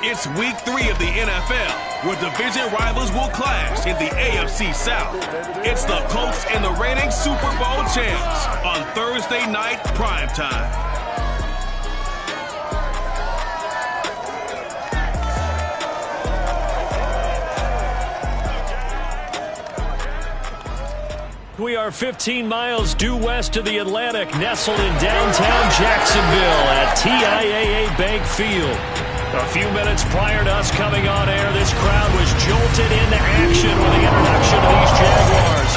It's week 3 of the NFL, where division rivals will clash in the AFC South. It's the Colts and the reigning Super Bowl champs on Thursday night primetime. We are 15 miles due west of the Atlantic, nestled in downtown Jacksonville at TIAA Bank Field. A few minutes prior to us coming on air, this crowd was jolted into action with the introduction of these Jaguars.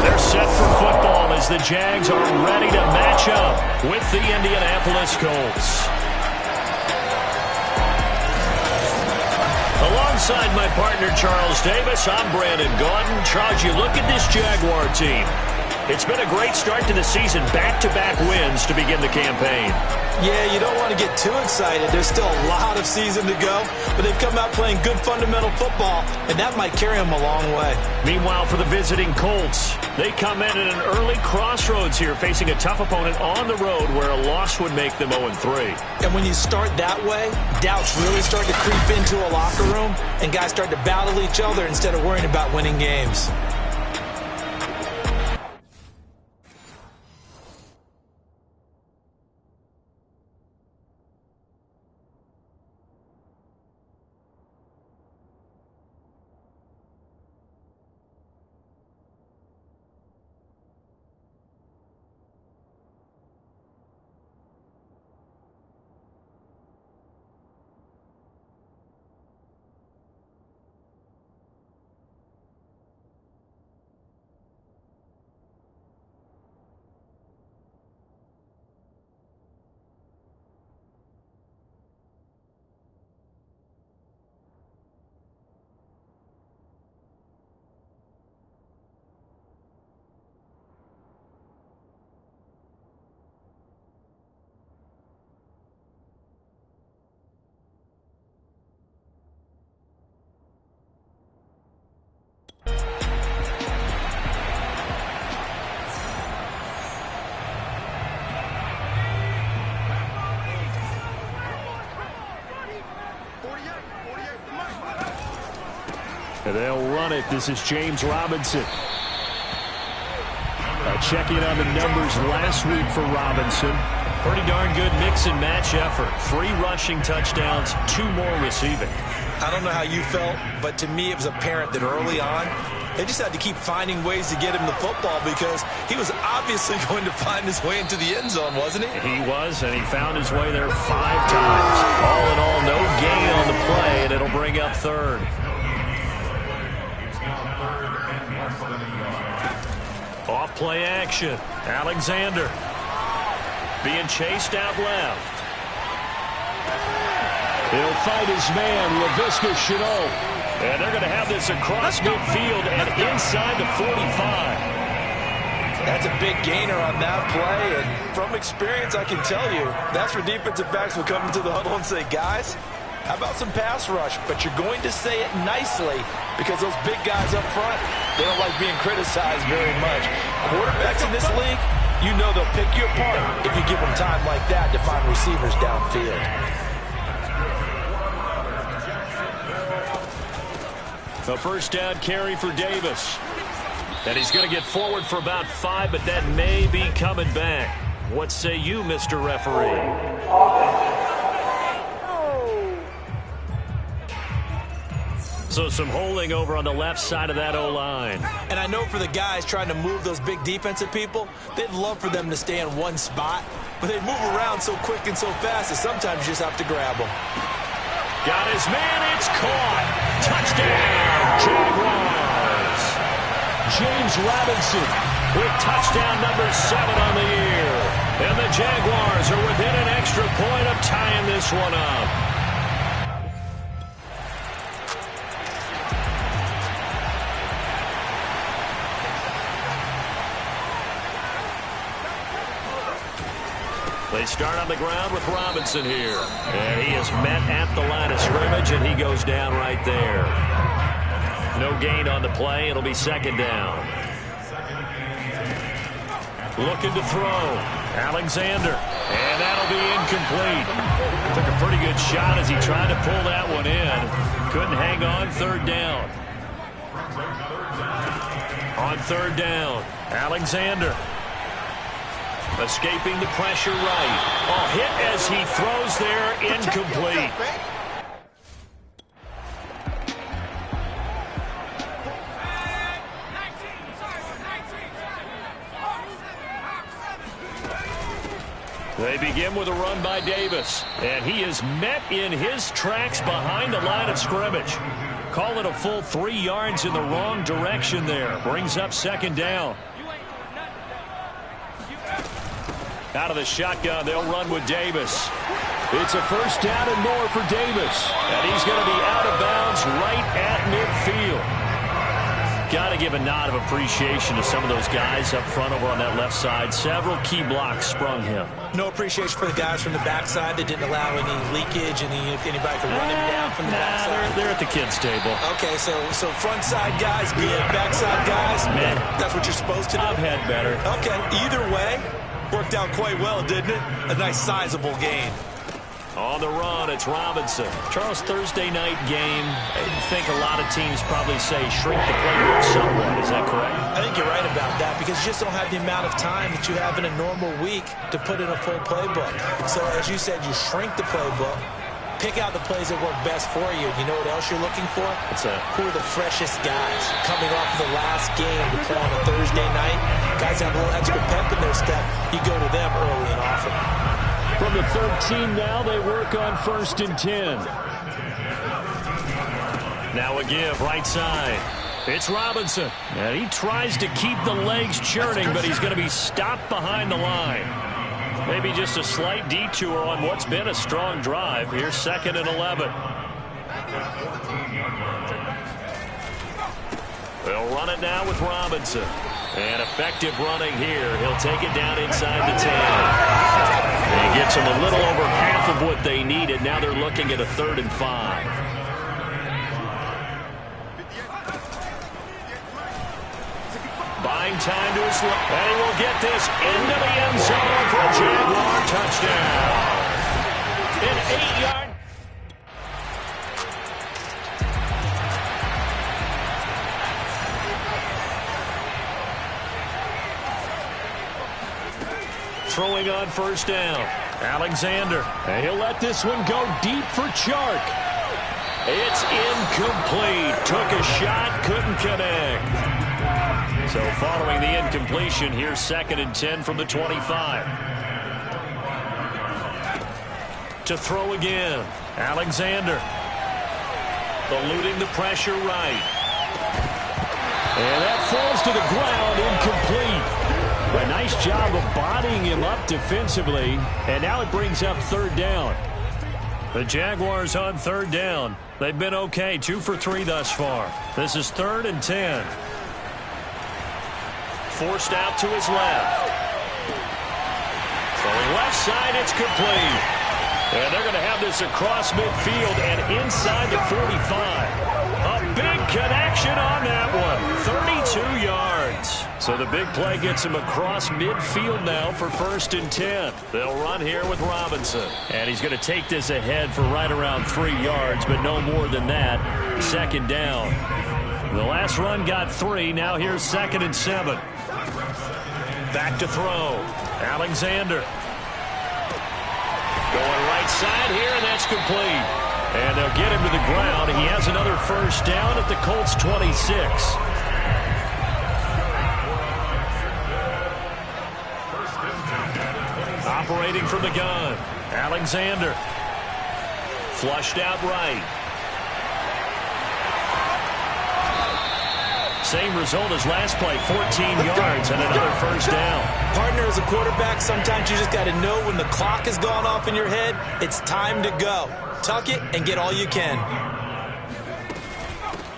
They're set for football as the Jags are ready to match up with the Indianapolis Colts. Alongside my partner, Charles Davis, I'm Brandon Gaudin. Charles, you look at this Jaguar team. It's been a great start to the season, back-to-back wins to begin the campaign. Yeah, you don't want to get too excited. There's still a lot of season to go, but they've come out playing good fundamental football, and that might carry them a long way. Meanwhile, for the visiting Colts, they come in at an early crossroads here, facing a tough opponent on the road where a loss would make them 0-3. And when you start that way, doubts really start to creep into a locker room, and guys start to battle each other instead of worrying about winning games. And they'll run it. This is James Robinson. Checking on the numbers last week for Robinson. Pretty darn good mix and match effort. 3 rushing touchdowns, 2 more receiving. I don't know how you felt, but to me it was apparent that early on, they just had to keep finding ways to get him the football because he was obviously going to find his way into the end zone, wasn't he? He was, and he found his way there 5 times. All in all, no gain on the play, and it'll bring up third. Off play action. Alexander being chased out left. He'll fight his man, Laviska Shenault. And they're going to have this across midfield and inside the 45. That's a big gainer on that play, and from experience, I can tell you, that's where defensive backs will come into the huddle and say, guys, how about some pass rush? But you're going to say it nicely because those big guys up front, they don't like being criticized very much. Quarterbacks in this league, you know they'll pick you apart if you give them time like that to find receivers downfield. A first down carry for Davis. And he's going to get forward for about 5, but that may be coming back. What say you, Mr. Referee? So some holding over on the left side of that O-line. And I know for the guys trying to move those big defensive people, they'd love for them to stay in one spot, but they move around so quick and so fast that sometimes you just have to grab them. Got his man, it's caught. Touchdown, Jaguars. James Robinson with touchdown number 7 on the year. And the Jaguars are within an extra point of tying this one up. They start on the ground with Robinson here. And he is met at the line of scrimmage, and he goes down right there. No gain on the play. It'll be second down. Looking to throw. Alexander, and that'll be incomplete. Took a pretty good shot as he tried to pull that one in. Couldn't hang on. Third down. On third down, Alexander. Escaping the pressure right. Oh, hit as he throws there, incomplete. They begin with a run by Davis, and he is met in his tracks behind the line of scrimmage. Call it a full 3 yards in the wrong direction there. Brings up second down. Out of the shotgun, they'll run with Davis. It's a first down and more for Davis. And he's going to be out of bounds right at midfield. Got to give a nod of appreciation to some of those guys up front over on that left side. Several key blocks sprung him. No appreciation for the guys from the backside that didn't allow any leakage, and if anybody could run him down from the backside. They're at the kids' table. Okay, so front side guys, good. Backside guys, man, that's what you're supposed to do. I've had better. Okay, either way, worked out quite well, didn't it? A nice sizable gain. On the run, it's Robinson. Charles, Thursday night game, I think a lot of teams probably say shrink the playbook somewhat. Is that correct? I think you're right about that because you just don't have the amount of time that you have in a normal week to put in a full playbook. So as you said, you shrink the playbook, pick out the plays that work best for you. You know what else you're looking for? What's that? Who are the freshest guys coming off of the last game to play on a Thursday night? Guys have a little extra pep in their step. You go to them early and often. From the 13 now, they work on 1st and 10. Now a give, right side. It's Robinson. And he tries to keep the legs churning, but he's going to be stopped behind the line. Maybe just a slight detour on what's been a strong drive. Here's 2nd and 11. They'll run it now with Robinson. And effective running here. He'll take it down inside the 10. And he gets them a little over half of what they needed. Now they're looking at a 3rd and 5. Buying time to his left. And he will get this into the end zone for a Jaguar touchdown. An 8-yard. Throwing on 1st down. Alexander. And he'll let this one go deep for Chark. It's incomplete. Took a shot, couldn't connect. So following the incompletion, here's 2nd and 10 from the 25. To throw again. Alexander. Eluding the pressure right. And that falls to the ground, incomplete. A nice job of bodying him up defensively, and now it brings up 3rd down. The Jaguars on 3rd down. They've been okay, 2 for 3 thus far. This is 3rd and 10. Forced out to his left. Throwing left side, it's complete. And they're going to have this across midfield and inside the 45. A big connection on that one. 32 yards. So the big play gets him across midfield now for 1st and 10. They'll run here with Robinson. And he's going to take this ahead for right around 3 yards, but no more than that. 2nd down. The last run got 3. Now here's 2nd and 7. Back to throw. Alexander. Going right side here, and that's complete. And they'll get him to the ground. He has another 1st down at the Colts 26. Operating from the gun. Alexander. Flushed out right. Same result as last play, 14 yards and another 1st down. Partner, as a quarterback, sometimes you just got to know when the clock has gone off in your head, it's time to go. Tuck it and get all you can.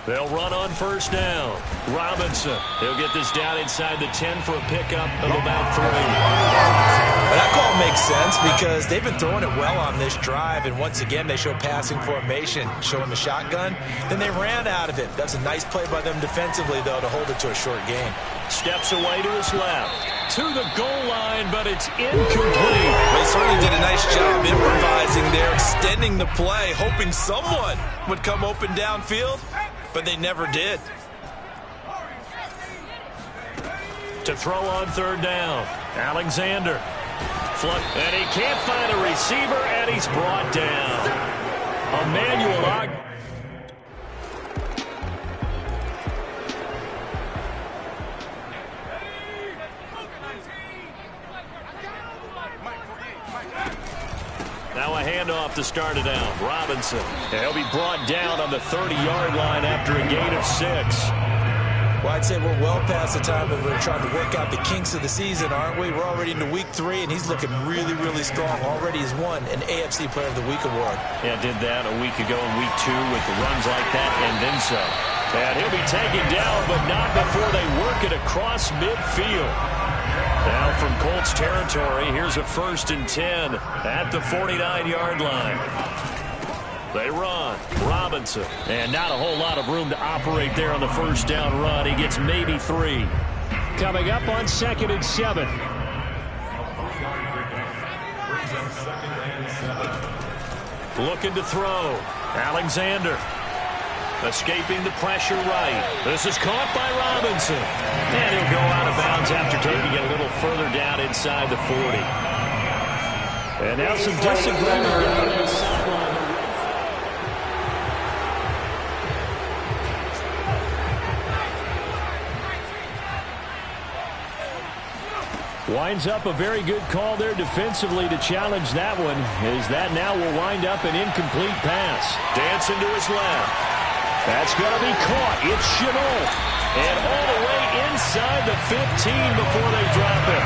They'll run on first down. Robinson, he'll get this down inside the 10 for a pickup of about 3. Well, that call makes sense because they've been throwing it well on this drive, and once again they show passing formation, showing the shotgun. Then they ran out of it. That's a nice play by them defensively, though, to hold it to a short gain. Steps away to his left. To the goal line, but it's incomplete. They certainly did a nice job improvising there, extending the play, hoping someone would come open downfield, but they never did. To throw on third down, Alexander. And he can't find a receiver, and he's brought down. Emmanuel Og. Now a handoff to start it out. Robinson. And he'll be brought down on the 30-yard line after a gain of 6. Well, I'd say we're well past the time that we're trying to work out the kinks of the season, aren't we? We're already into week 3, and he's looking really, really strong. Already has won an AFC Player of the Week award. Yeah, did that a week ago in week 2 with the runs like that, and then so. And he'll be taken down, but not before they work it across midfield. Now from Colts territory, here's a 1st and 10 at the 49-yard line. They run. Robinson. And not a whole lot of room to operate there on the first down run. He gets maybe 3. Coming up on 2nd and 7. Looking to throw. Alexander. Escaping the pressure right. This is caught by Robinson. And he'll go out of bounds after taking it a little further down inside the 40. And now some disagreement down the sideline. Winds up a very good call there defensively to challenge that one, as that now will wind up an incomplete pass. Dancing to his left. That's going to be caught. It's Chenault. And all the way inside the 15 before they drop it.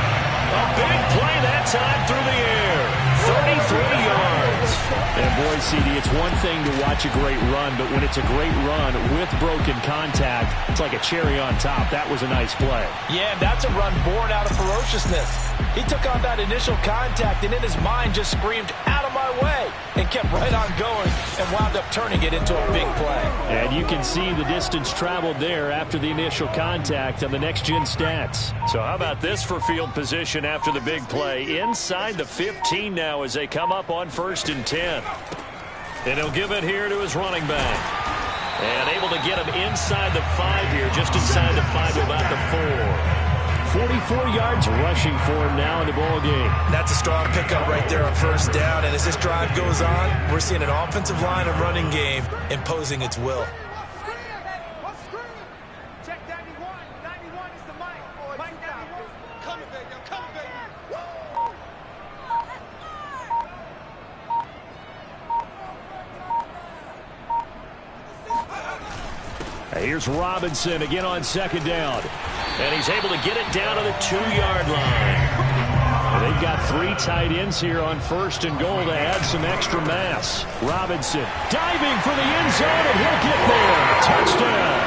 A big play that time through the air. 33 yards. And boy, CD, it's one thing to watch a great run, but when it's a great run with broken contact, it's like a cherry on top. That was a nice play. Yeah, that's a run born out of ferociousness. He took on that initial contact and in his mind just screamed, "Out of my way," and kept right on going and wound up turning it into a big play. And you can see the distance traveled there after the initial contact on the next-gen stats. So how about this for field position after the big play? Inside the 15 now as they come up on 1st and 10. And he'll give it here to his running back. And able to get him inside the 5 here, just inside the 5 to about the 4. 44 yards rushing for him now in the ball game. That's a strong pickup right there on 1st down. And as this drive goes on, we're seeing an offensive line and running game imposing its will. Check 91. 91 is the mic. Mike 91. Coming, baby. I'm coming, baby. Here's Robinson again on 2nd down. And he's able to get it down to the 2-yard line. And they've got 3 tight ends here on 1st and goal to add some extra mass. Robinson diving for the end zone, and he'll get there. Touchdown.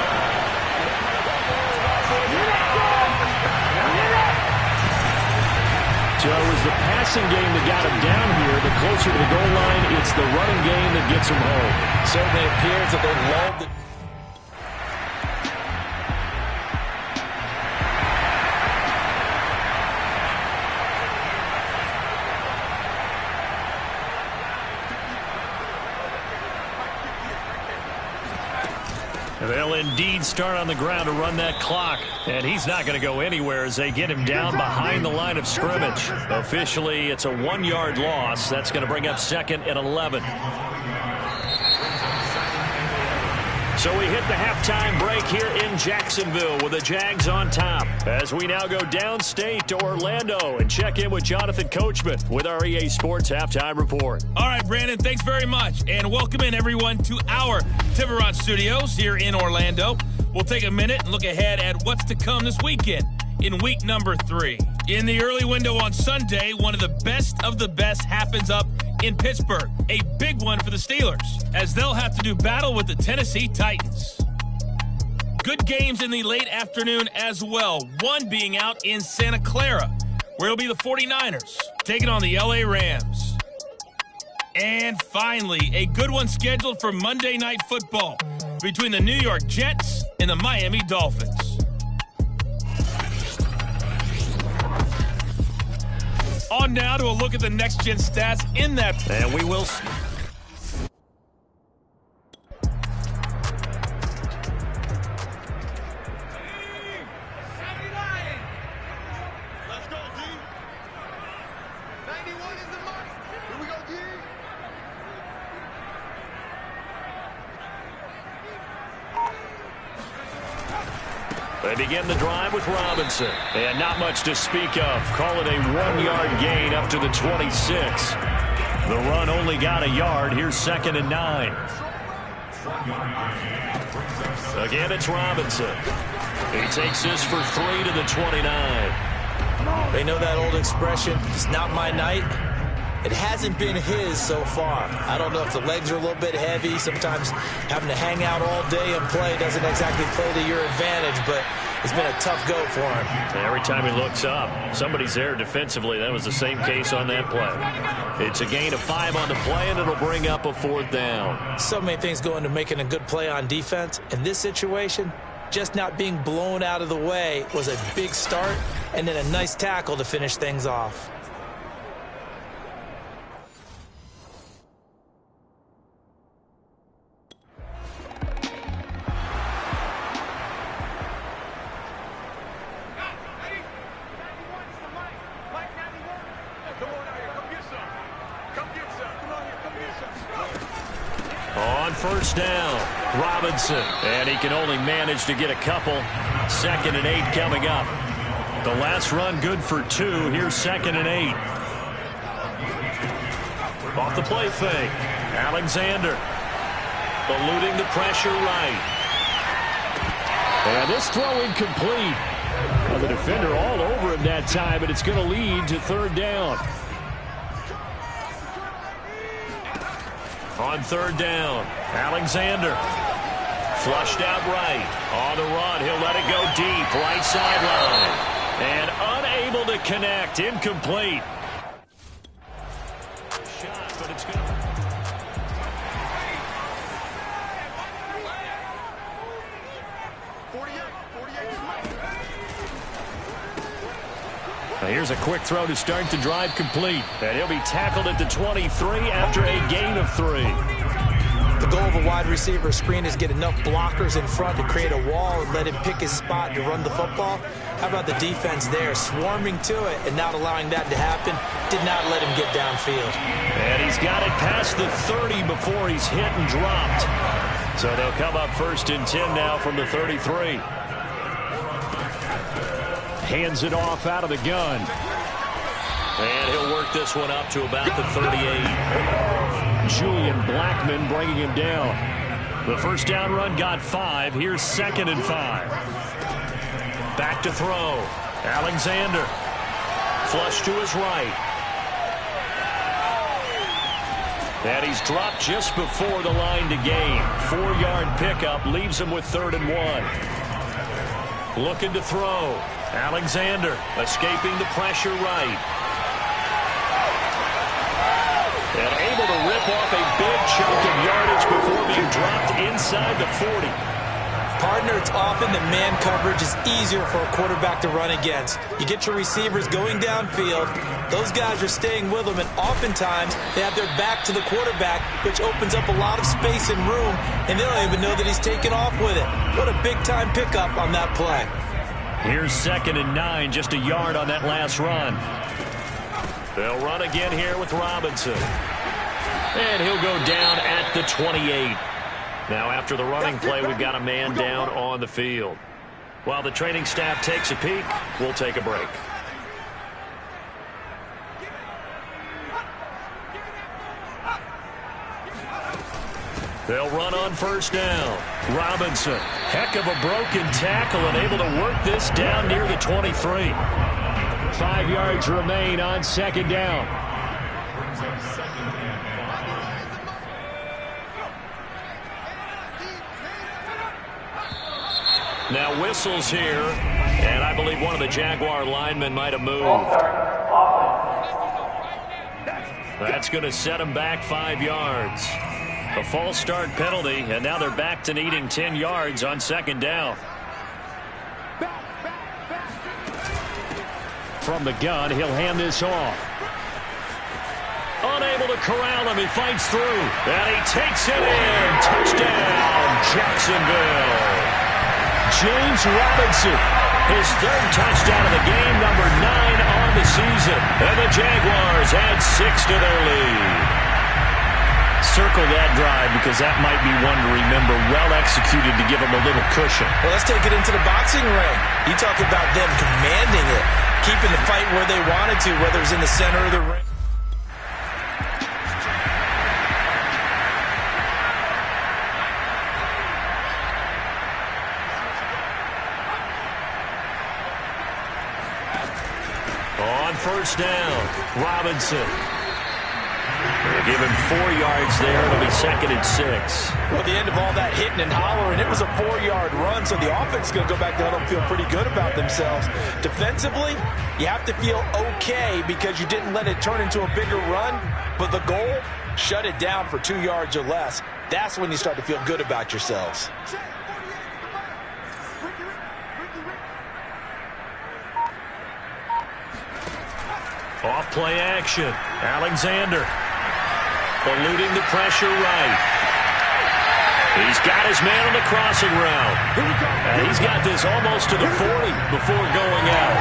So it was the passing game that got him down here. The closer to the goal line, it's the running game that gets him home. Certainly appears that they've lulled the They'll indeed start on the ground to run that clock. And he's not going to go anywhere as they get him down behind the line of scrimmage. Officially, it's a 1-yard loss. That's going to bring up 2nd and 11. So we hit the halftime break here in Jacksonville with the Jags on top. As we now go downstate to Orlando and check in with Jonathan Coachman with our EA Sports Halftime Report. All right, Brandon, thanks very much. And welcome in, everyone, to our Tiburon Studios here in Orlando. We'll take a minute and look ahead at what's to come this weekend in week number 3. In the early window on Sunday, one of the best happens up in Pittsburgh. A big one for the Steelers, as they'll have to do battle with the Tennessee Titans. Good games in the late afternoon as well, one being out in Santa Clara, where it'll be the 49ers taking on the LA Rams. And finally, a good one scheduled for Monday Night Football between the New York Jets and the Miami Dolphins. On now to a look at the next-gen stats in that. And we will see. Let's go, D. 91 is the mark. Here we go, D. They begin the drive with Robinson. And not much to speak of. Call it a 1-yard gain up to the 26. The run only got a yard. Here's 2nd and 9. Again, it's Robinson. He takes this for 3 to the 29. They know that old expression, it's not my night. It hasn't been his so far. I don't know if the legs are a little bit heavy. Sometimes having to hang out all day and play doesn't exactly play to your advantage, but it's been a tough go for him. Every time he looks up, somebody's there defensively. That was the same case on that play. It's a gain of 5 on the play, and it'll bring up a 4th down. So many things go into making a good play on defense. In this situation, just not being blown out of the way was a big start, and then a nice tackle to finish things off. On first down, Robinson. And he can only manage to get a couple. 2nd and 8 coming up. The last run good for 2. Here's 2nd and 8. Off the play fake. Alexander. Eluding the pressure right. And this throw incomplete. Well, the defender all over him that time, but it's going to lead to 3rd down. On 3rd down, Alexander. Flushed out right. On the run, he'll let it go deep. Right sideline. And unable to connect. Incomplete. Shot, but it's good. Now here's a quick throw to start the drive complete. And he'll be tackled at the 23 after a gain of 3. The goal of a wide receiver screen is get enough blockers in front to create a wall and let him pick his spot to run the football. How about the defense there, swarming to it and not allowing that to happen? Did not let him get downfield. And he's got it past the 30 before he's hit and dropped. So they'll come up 1st and 10 now from the 33. Hands it off out of the gun. And he'll work this one up to about the 38. Julian Blackman bringing him down. The first down run got 5. Here's 2nd and 5. Back to throw. Alexander. Flush to his right. And he's dropped just before the line to gain. 4-yard pickup leaves him with 3rd and 1. Looking to throw. Alexander escaping the pressure right. And able to rip off a big chunk of yardage before being dropped inside the 40. Partner, it's often that man coverage is easier for a quarterback to run against. You get your receivers going downfield. Those guys are staying with them, and oftentimes they have their back to the quarterback, which opens up a lot of space and room, and they don't even know that he's taken off with it. What a big-time pickup on that play. Here's 2nd and 9, just a yard on that last run. They'll run again here with Robinson. And he'll go down at the 28. Now after the running play, we've got a man down on the field. While the training staff takes a peek, we'll take a break. They'll run on first down. Robinson, heck of a broken tackle and able to work this down near the 23. 5 yards remain on 2nd down. Now whistles here, and I believe one of the Jaguar linemen might have moved. That's going to set him back 5 yards. A false start penalty, and now they're back to needing 10 yards on second down. From the gun, he'll hand this off. Unable to corral him, he fights through, and he takes it in. Touchdown, Jacksonville. James Robinson, his 3rd touchdown of the game, number 9 on the season. And the Jaguars add 6 to their lead. Circle that drive because that might be one to remember. Well executed to give them a little cushion. Well, let's take it into the boxing ring. You talk about them commanding it, keeping the fight where they wanted to, whether it's in the center of the ring. First down, Robinson. They'll give him 4 yards there. It'll be 2nd and 6. Well, at the end of all that hitting and hollering, it was a 4-yard run, so the offense is going to go back to huddle and feel pretty good about themselves. Defensively, you have to feel okay because you didn't let it turn into a bigger run, but the goal, shut it down for 2 yards or less. That's when you start to feel good about yourselves. Off play action. Alexander eluding the pressure right. He's got his man on the crossing route. And he's got this almost to the 40 before going out.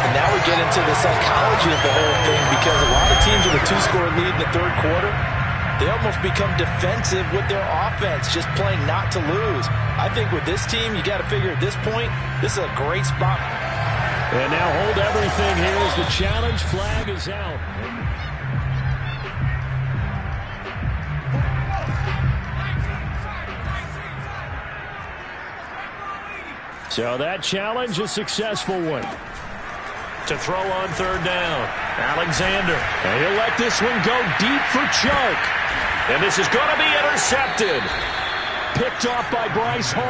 And now we get into the psychology of the whole thing because a lot of teams with a 2-score lead in the 3rd quarter, they almost become defensive with their offense, just playing not to lose. I think with this team, you got to figure at this point, this is a great spot. And now hold everything here as the challenge flag is out. So that challenge, a successful one. To throw on 3rd down, Alexander. And he'll let this one go deep for Chark. And this is going to be intercepted. Picked off by Bryce Hall.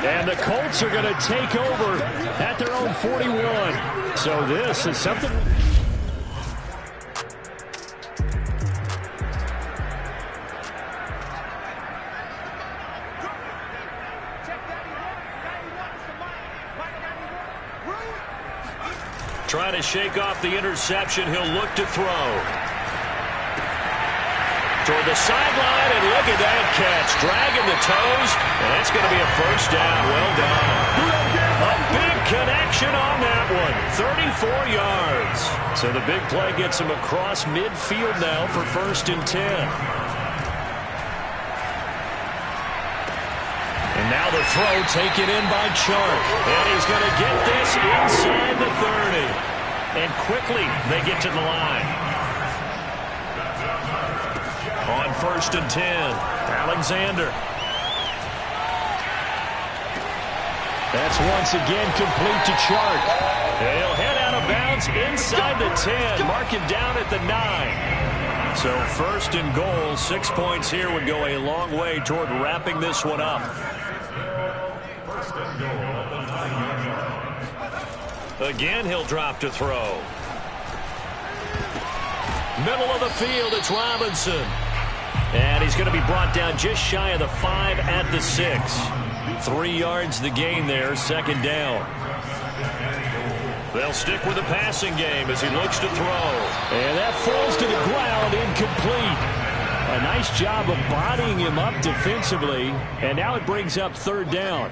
And the Colts are going to take over at their own 41. So this is something... Trying to shake off the interception. He'll look to throw. Toward the sideline, and look at that catch. Dragging the toes, and that's going to be a first down. Well done. A big connection on that one. 34 yards. So the big play gets him across midfield now for 1st and 10. And now the throw taken in by Chark. And he's going to get this inside the 30. And quickly they get to the line. On 1st and 10, Alexander. That's once again complete to Chark. He'll head out of bounds inside the 10. Mark him down at the 9. So 1st and goal, 6 points here would go a long way toward wrapping this one up. Again, he'll drop to throw. Middle of the field, it's Robinson. And he's going to be brought down just shy of the 5 at the 6. 3 yards the gain there, 2nd down. They'll stick with the passing game as he looks to throw. And that falls to the ground, incomplete. A nice job of bodying him up defensively. And now it brings up 3rd down.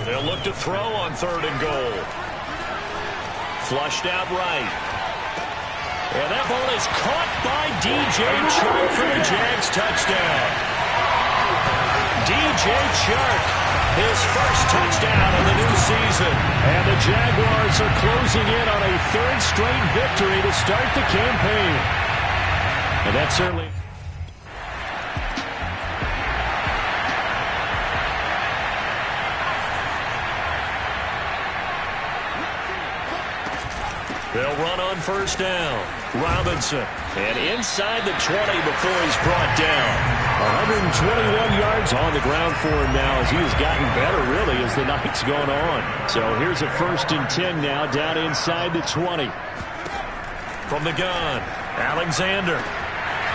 They'll look to throw on 3rd and goal. Flushed out right. And that ball is caught by D.J. Chark for the Jags touchdown. D.J. Chark, his first touchdown of the new season. And the Jaguars are closing in on a 3rd straight victory to start the campaign. And that's certainly... They'll run on 1st down. Robinson. And inside the 20 before he's brought down. 121 yards on the ground for him now as he has gotten better, really, as the night's gone on. So here's a 1st and 10 now, down inside the 20. From the gun, Alexander.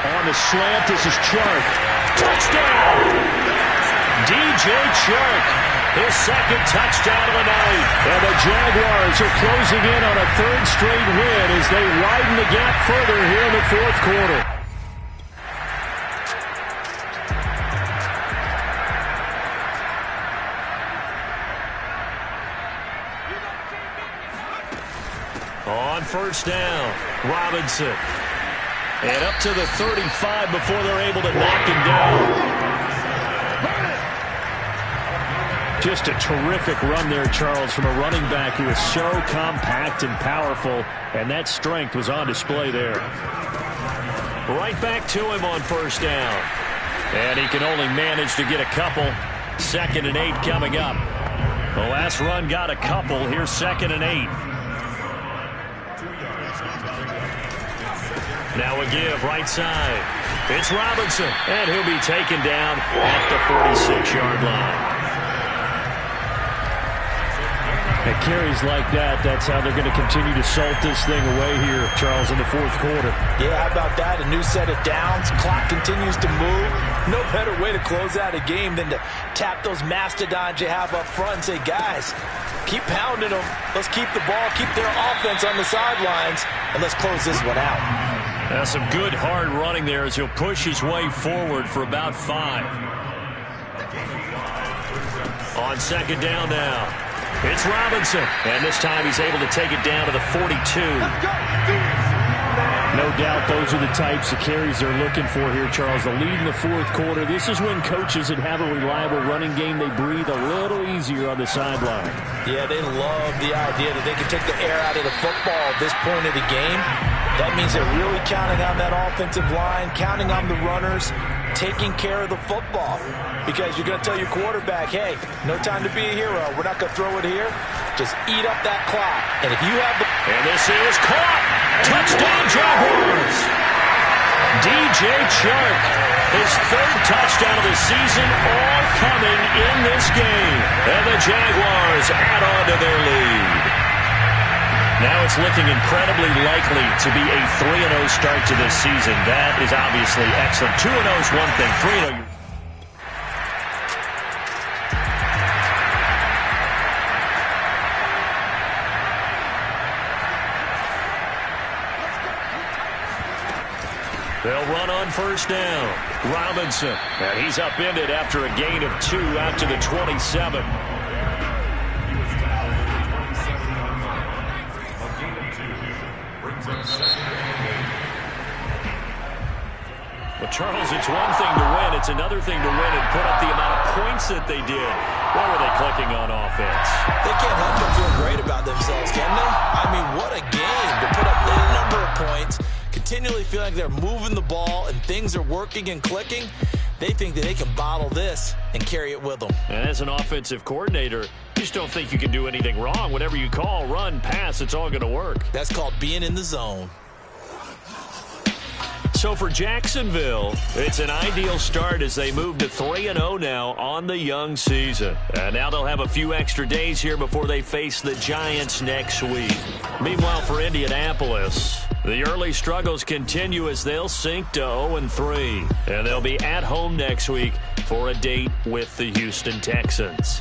On the slant, this is Chark. Touchdown! DJ Chark, his 2nd touchdown of the night. And the Jaguars are closing in on a 3rd straight win as they widen the gap further here in the 4th quarter. On 1st down, Robinson. And up to the 35 before they're able to knock him down. Just a terrific run there, Charles, from a running back who is so compact and powerful, and that strength was on display there. Right back to him on 1st down. And he can only manage to get a couple. 2nd and 8 coming up. The last run got a couple. Here's 2nd and 8. Now a give, right side. It's Robinson, and he'll be taken down at the 46-yard line. At carries like that, that's how they're going to continue to salt this thing away here, Charles, in the 4th quarter. Yeah, how about that? A new set of downs. Clock continues to move. No better way to close out a game than to tap those mastodons you have up front and say, guys, keep pounding them. Let's keep the ball, keep their offense on the sidelines, and let's close this one out. That's some good hard running there as he'll push his way forward for about 5. On 2nd down now, it's Robinson. And this time he's able to take it down to the 42. No doubt those are the types of carries they're looking for here, Charles. The lead in the 4th quarter. This is when coaches that have a reliable running game, they breathe a little easier on the sideline. Yeah, they love the idea that they can take the air out of the football at this point of the game. That means they're really counting on that offensive line, counting on the runners, taking care of the football. Because you're going to tell your quarterback, hey, no time to be a hero. We're not going to throw it here. Just eat up that clock. And if you have the... And this is caught. Touchdown, Jaguars. DJ Chark, his 3rd touchdown of the season, all coming in this game. And the Jaguars add on to their lead. Now it's looking incredibly likely to be a 3-0 start to this season. That is obviously excellent. 2-0 is one thing. 3-0... They'll run on 1st down. Robinson. And he's upended after a gain of 2 out to the 27. Well, Charles, it's one thing to win. It's another thing to win and put up the amount of points that they did. What were they clicking on offense? They can't help but feel great about themselves, can they? I mean, what a game to put up that number of points, continually feeling like they're moving the ball and things are working and clicking. They think that they can bottle this and carry it with them. And as an offensive coordinator, you just don't think you can do anything wrong. Whatever you call, run, pass, it's all going to work. That's called being in the zone. So for Jacksonville, it's an ideal start as they move to 3-0 now on the young season. And now they'll have a few extra days here before they face the Giants next week. Meanwhile, for Indianapolis, the early struggles continue as they'll sink to 0-3. And they'll be at home next week for a date with the Houston Texans.